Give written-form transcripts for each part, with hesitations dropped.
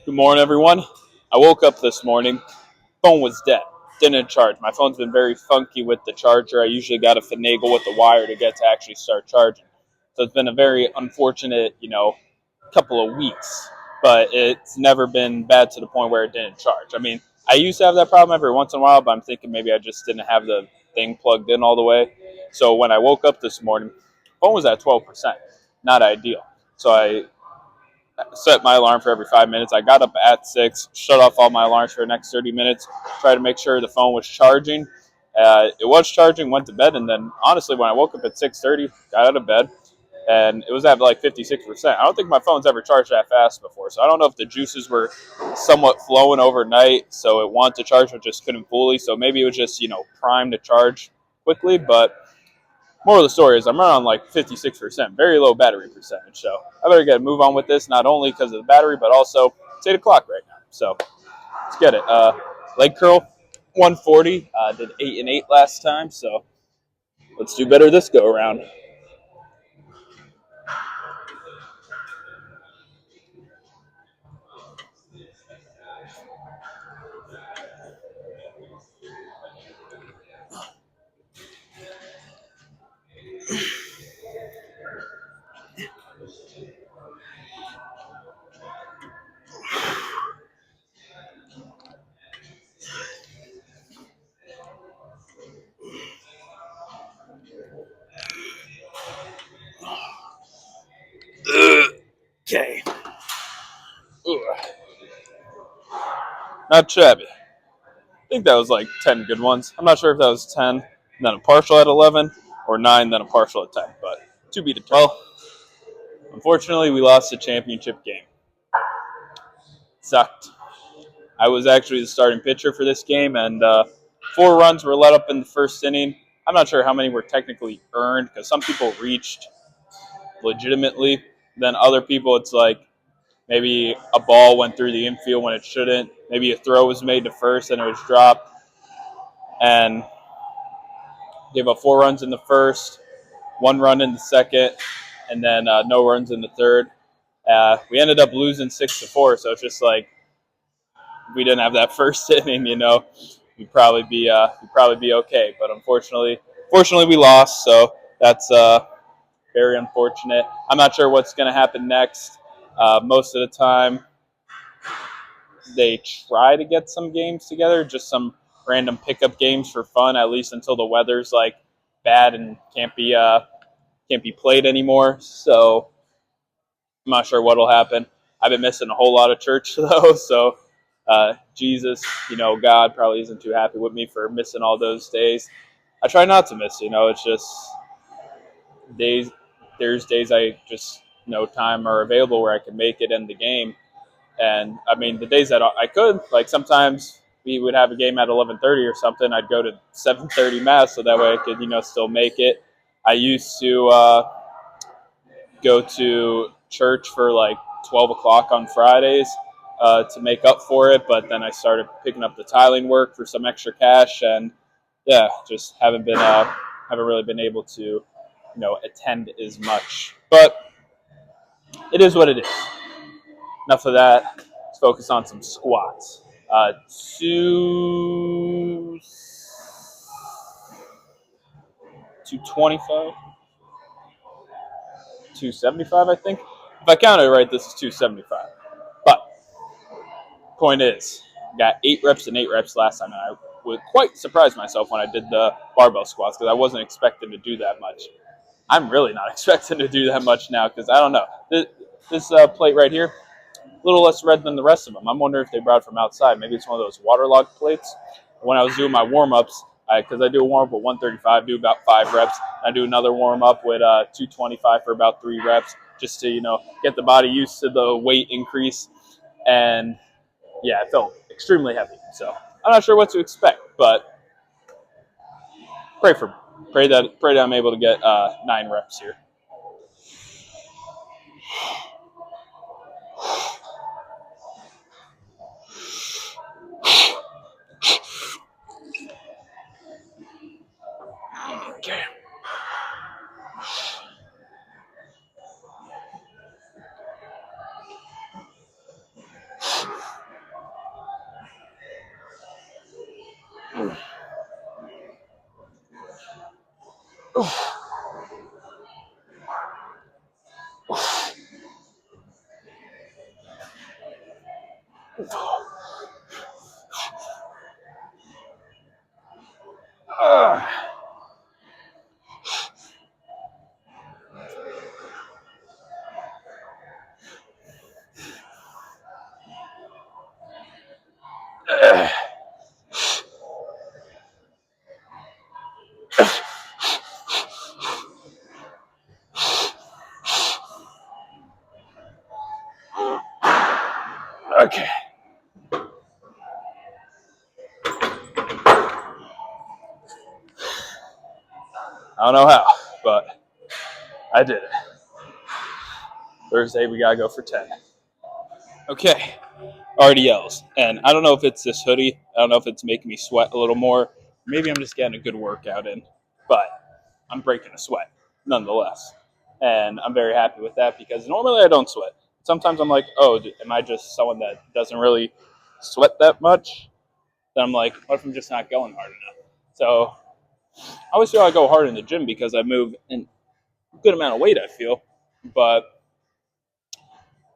Good morning, everyone. I woke up this morning. Phone was dead. Didn't charge. My phone's been very funky with the charger. I usually got to finagle with the wire to get to actually start charging. So it's been a very unfortunate, couple of weeks. But it's never been bad to the point where it didn't charge. I mean, I used to have that problem every once in a while, but I'm thinking maybe I just didn't have the thing plugged in all the way. So when I woke up this morning, phone was at 12%. Not ideal. So I set my alarm for every 5 minutes. I got up at 6, shut off all my alarms for the next 30 minutes, try to make sure the phone was charging. It was charging, went to bed, and then honestly, when I woke up at 6:30, got out of bed, and it was at like 56%. I don't think my phone's ever charged that fast before, so I don't know if the juices were somewhat flowing overnight, so it wanted to charge but just couldn't fully. So maybe it was just primed to charge quickly, but moral of the story is I'm running on like 56%, very low battery percentage. So I better get a move on with this, not only because of the battery, but also it's 8 o'clock right now. So let's get it. Leg curl, 140. Did 8 and 8 last time, so let's do better this go around. Okay. Not shabby. I think that was like 10 good ones. I'm not sure if that was 10, and then a partial at 11, or 9, then a partial at 10. But to be determined. Well, unfortunately, we lost the championship game. Sucked. I was actually the starting pitcher for this game, and 4 runs were let up in the first inning. I'm not sure how many were technically earned because some people reached legitimately. Then other people, it's like maybe a ball went through the infield when it shouldn't. Maybe a throw was made to first and it was dropped. And gave up 4 runs in the first, 1 run in the second, and then no runs in the third. We ended up losing 6-4, so it's just like if we didn't have that first inning, we'd probably be okay. But fortunately, we lost, so that's very unfortunate. I'm not sure what's going to happen next. Most of the time, they try to get some games together, just some random pickup games for fun, at least until the weather's like bad and can't be played anymore. So I'm not sure what'll happen. I've been missing a whole lot of church though, so Jesus, God probably isn't too happy with me for missing all those days. I try not to miss, it's just days. There's days I just no time are available where I can make it in the game. And I mean, the days that I could, like sometimes we would have a game at 11:30 or something. I'd go to 7:30 mass so that way I could, still make it. I used to go to church for like 12 o'clock on Fridays to make up for it, but then I started picking up the tiling work for some extra cash, and yeah, just haven't really been able to, attend as much. But it is what it is. Enough of that. Let's focus on some squats. 225, 275, I think. If I counted it right, this is 275. But point is, got 8 reps and 8 reps last time, and I was quite surprised myself when I did the barbell squats because I wasn't expecting to do that much. I'm really not expecting to do that much now because I don't know. This plate right here, a little less red than the rest of them. I'm wondering if they brought it from outside. Maybe it's one of those waterlogged plates. When I was doing my warm-ups, because I do a warm-up with 135, do about 5 reps. I do another warm-up with 225 for about 3 reps just to, get the body used to the weight increase. And, yeah, it felt extremely heavy. So I'm not sure what to expect, but pray that I'm able to get 9 reps here. Okay. Okay. I don't know how, but I did it. Thursday, we gotta go for 10. Okay, RDLs. And I don't know if it's this hoodie. I don't know if it's making me sweat a little more. Maybe I'm just getting a good workout in. But I'm breaking a sweat, nonetheless. And I'm very happy with that because normally I don't sweat. Sometimes I'm like, oh, am I just someone that doesn't really sweat that much? Then I'm like, what if I'm just not going hard enough? So I always feel I go hard in the gym because I move in a good amount of weight, I feel. But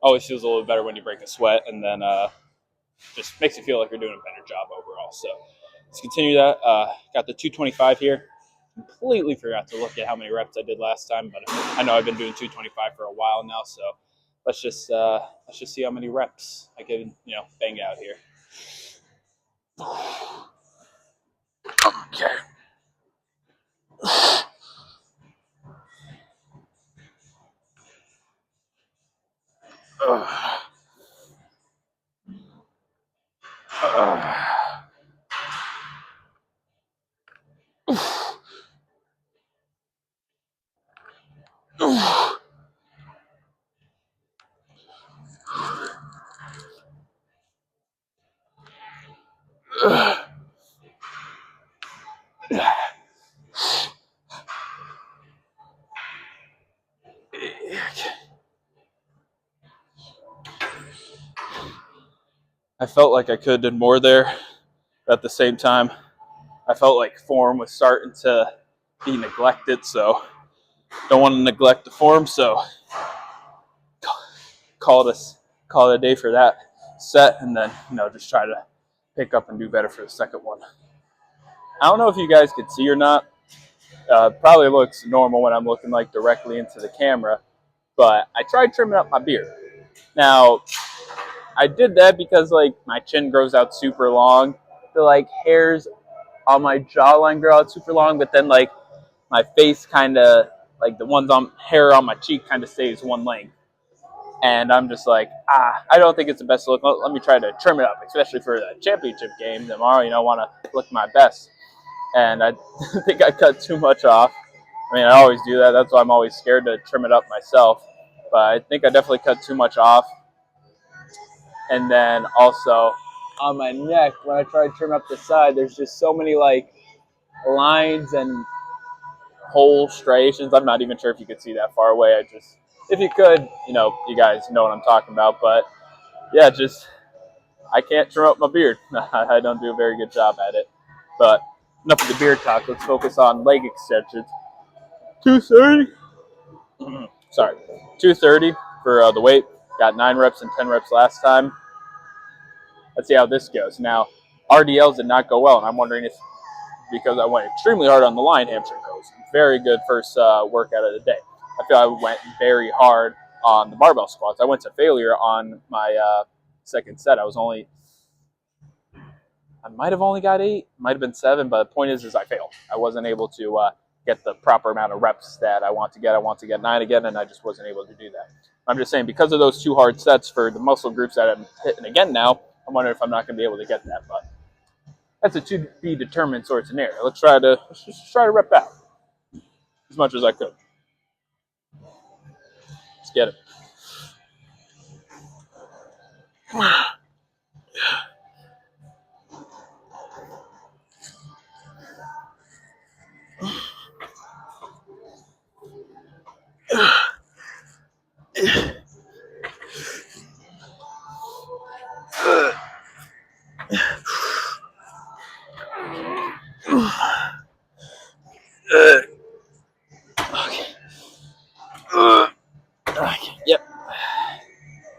always feels a little better when you break a sweat, and then just makes you feel like you're doing a better job overall. So let's continue that. Got the 225 here. Completely forgot to look at how many reps I did last time, but I know I've been doing 225 for a while now. So let's just see how many reps I can bang out here. Okay. I felt like I could have done more there, but at the same time, I felt like form was starting to be neglected, so don't want to neglect the form, so call it a day for that set, and then just try to pick up and do better for the second one. I don't know if you guys could see or not. Probably looks normal when I'm looking like directly into the camera, but I tried trimming up my beard. Now, I did that because like my chin grows out super long. The like hairs on my jawline grow out super long, but then like my face kind of like the ones on hair on my cheek kind of stays one length. And I'm just like, I don't think it's the best look. Let me try to trim it up, especially for the championship game tomorrow. I want to look my best. And I think I cut too much off. I mean, I always do that. That's why I'm always scared to trim it up myself. But I think I definitely cut too much off. And then also on my neck, when I try to trim up the side, there's just so many like lines and whole striations. I'm not even sure if you could see that far away. If you could, you guys know what I'm talking about. But yeah, I can't trim up my beard. I don't do a very good job at it. But enough of the beard talk. Let's focus on leg extensions. 230. Sorry, 230 for the weight. Got 9 reps and 10 reps last time. Let's see how this goes. Now, RDLs did not go well, and I'm wondering if because I went extremely hard on the line hamstring curls. Very good first workout of the day. I feel I went very hard on the barbell squats. I went to failure on my second set. I might have only got 8, might have been 7, but the point is I failed. I wasn't able to get the proper amount of reps that I want to get. I want to get 9 again, and I just wasn't able to do that. I'm just saying because of those 2 hard sets for the muscle groups that I'm hitting again now, I'm wondering if I'm not going to be able to get that, but that's a to be determined sort of scenario. Let's just try to rep out as much as I could. Let's get it.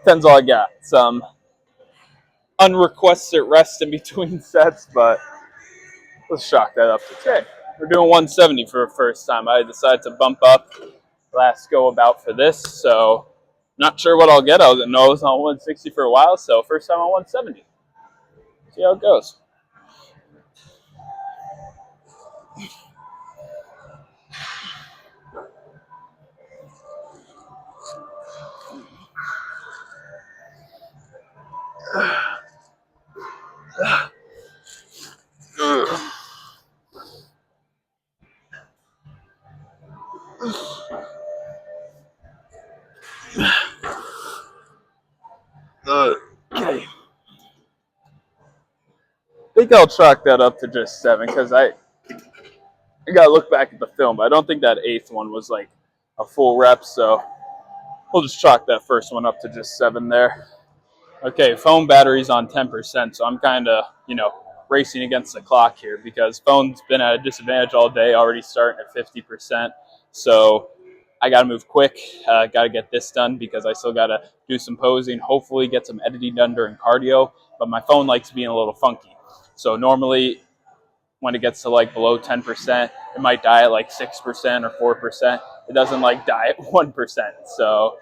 10's all I got. Some unrequested rest in between sets, but let's chalk that up to 10. We're doing 170 for the first time. I decided to bump up last go about for this, so not sure what I'll get. I was on 160 for a while, so first time on 170. See how it goes. Okay. I think I'll chalk that up to just 7 because I gotta look back at the film, but I don't think that 8th one was like a full rep, so we'll just chalk that first one up to just 7 there. Okay, phone battery's on 10%, so I'm kind of, racing against the clock here because phone's been at a disadvantage all day, already starting at 50%. So I got to move quick. Got to get this done because I still got to do some posing, hopefully get some editing done during cardio. But my phone likes being a little funky. So normally when it gets to like below 10%, it might die at like 6% or 4%. It doesn't like die at 1%. So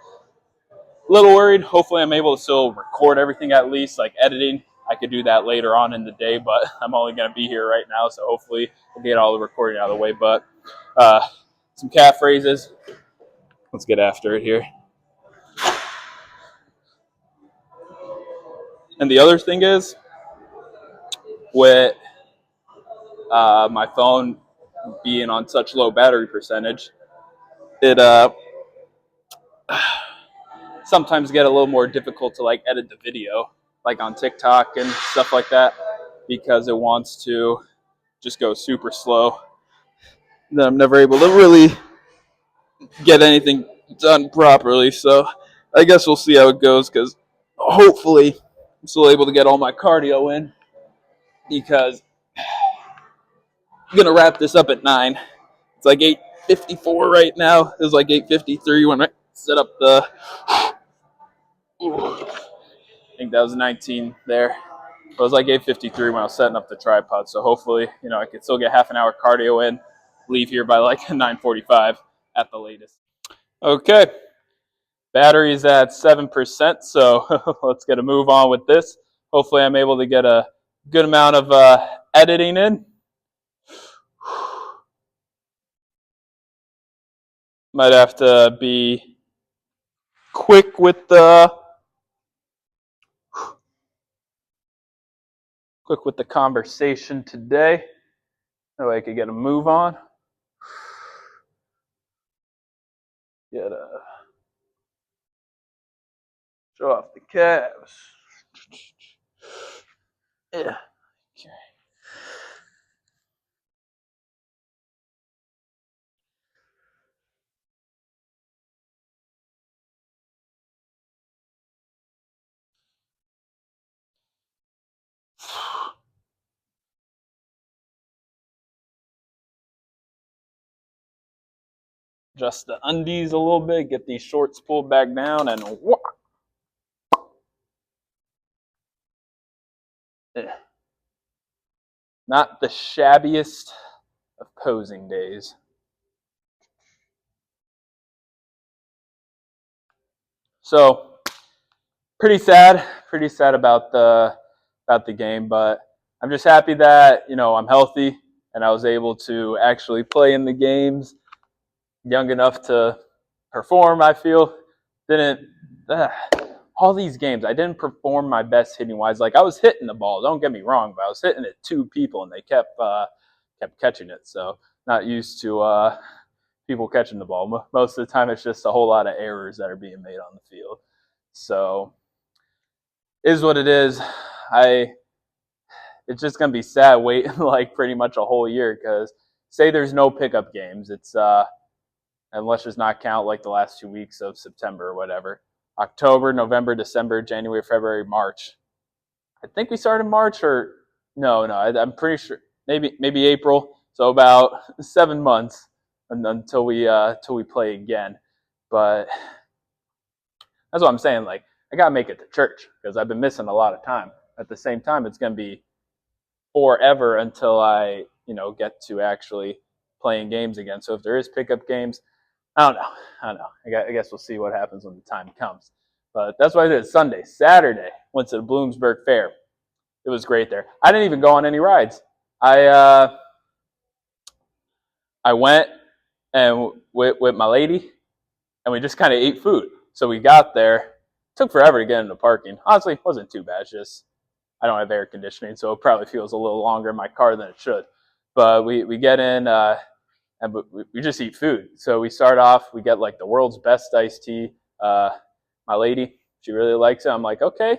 a little worried. Hopefully I'm able to still record everything at least, like editing. I could do that later on in the day, but I'm only going to be here right now, so hopefully we'll get all the recording out of the way. But some calf raises. Let's get after it here. And the other thing is, with my phone being on such low battery percentage, it sometimes get a little more difficult to like edit the video, like on TikTok and stuff like that, because it wants to just go super slow. Then I'm never able to really get anything done properly. So I guess we'll see how it goes, because hopefully I'm still able to get all my cardio in, because I'm going to wrap this up at 9. It's like 8:54 right now. It was like 8:53 when I set up the... I think that was 19 there. It was like 8:53 when I was setting up the tripod. So hopefully, I could still get half an hour cardio in, leave here by like 9:45 at the latest. Okay. Battery's at 7%, so let's get a move on with this. Hopefully I'm able to get a good amount of editing in. Might have to be quick with the conversation today. That way I could get a move on. Show off the calves. Yeah. Okay. Adjust the undies a little bit, get these shorts pulled back down, and whoop. Not the shabbiest of posing days. So pretty sad about the game, but I'm just happy that I'm healthy and I was able to actually play in the games. Young enough to perform, I feel. All these games, I didn't perform my best hitting wise. Like, I was hitting the ball, don't get me wrong, but I was hitting it 2 people and they kept catching it. So not used to people catching the ball. Most of the time it's just a whole lot of errors that are being made on the field. So is what it is. It's just gonna be sad waiting like pretty much a whole year, because say there's no pickup games. It's and let's just not count like the last 2 weeks of September or whatever. October, November, December, January, February, March. I think we started March, or no, I'm pretty sure maybe April. So about 7 months until we play again. But that's what I'm saying. Like, I got to make it to church because I've been missing a lot of time. At the same time, it's going to be forever until I, get to actually playing games again. So if there is pickup games, I don't know. I guess we'll see what happens when the time comes. But that's what I did Sunday. Saturday, went to the Bloomsburg Fair. It was great there. I didn't even go on any rides. I went and with my lady, and we just kind of ate food. So we got there. It took forever to get into parking. Honestly, it wasn't too bad. It's just I don't have air conditioning, so it probably feels a little longer in my car than it should. But we get in, and we just eat food. So we start off, we get like the world's best iced tea. My lady, she really likes it. I'm like, okay,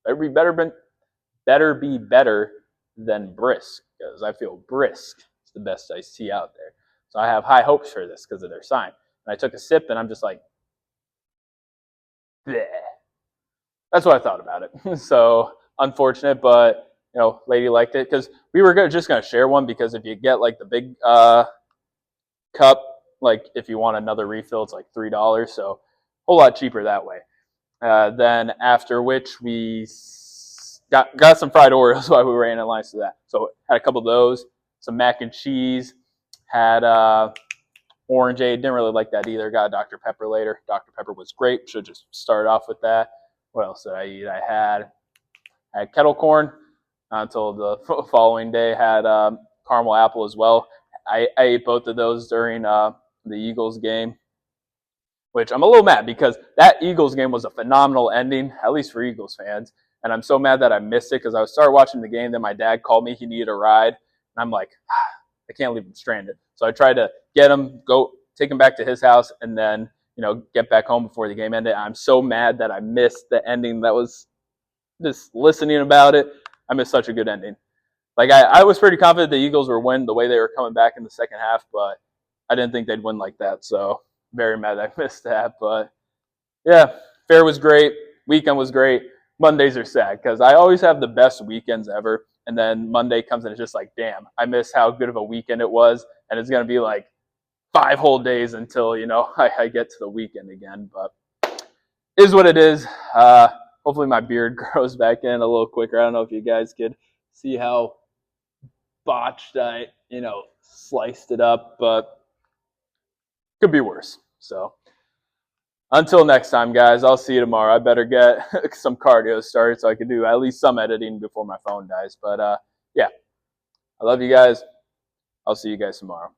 better be better than brisk, because I feel brisk is the best iced tea out there. So I have high hopes for this because of their sign. And I took a sip, and I'm just like, bleh. That's what I thought about it. So unfortunate, but lady liked it because we were just gonna share one, because if you get like the big cup, like if you want another refill, it's like $3, so a whole lot cheaper that way. Then after which we got some fried Oreos while we were in line to that. So had a couple of those, some mac and cheese, had orangeade. Didn't really like that either. Got a Dr. Pepper later. Dr. Pepper was great. Should just start off with that. What else did I eat? I had kettle corn until the following day. Had caramel apple as well. I ate both of those during the Eagles game, which I'm a little mad because that Eagles game was a phenomenal ending, at least for Eagles fans. And I'm so mad that I missed it because I started watching the game. Then my dad called me. He needed a ride. And I'm like, I can't leave him stranded. So I tried to get him, take him back to his house, and then, get back home before the game ended. I'm so mad that I missed the ending. That was just listening about it. I missed such a good ending. Like, I was pretty confident the Eagles were win the way they were coming back in the second half, but I didn't think they'd win like that. So very mad I missed that. But yeah, fair was great. Weekend was great. Mondays are sad because I always have the best weekends ever. And then Monday comes and it's just like, damn, I miss how good of a weekend it was. And it's going to be like 5 whole days until, I get to the weekend again. But it is what it is. Hopefully my beard grows back in a little quicker. I don't know if you guys could see how botched I, sliced it up, but could be worse. So until next time, guys, I'll see you tomorrow. I better get some cardio started so I can do at least some editing before my phone dies. But yeah, I love you guys. I'll see you guys tomorrow.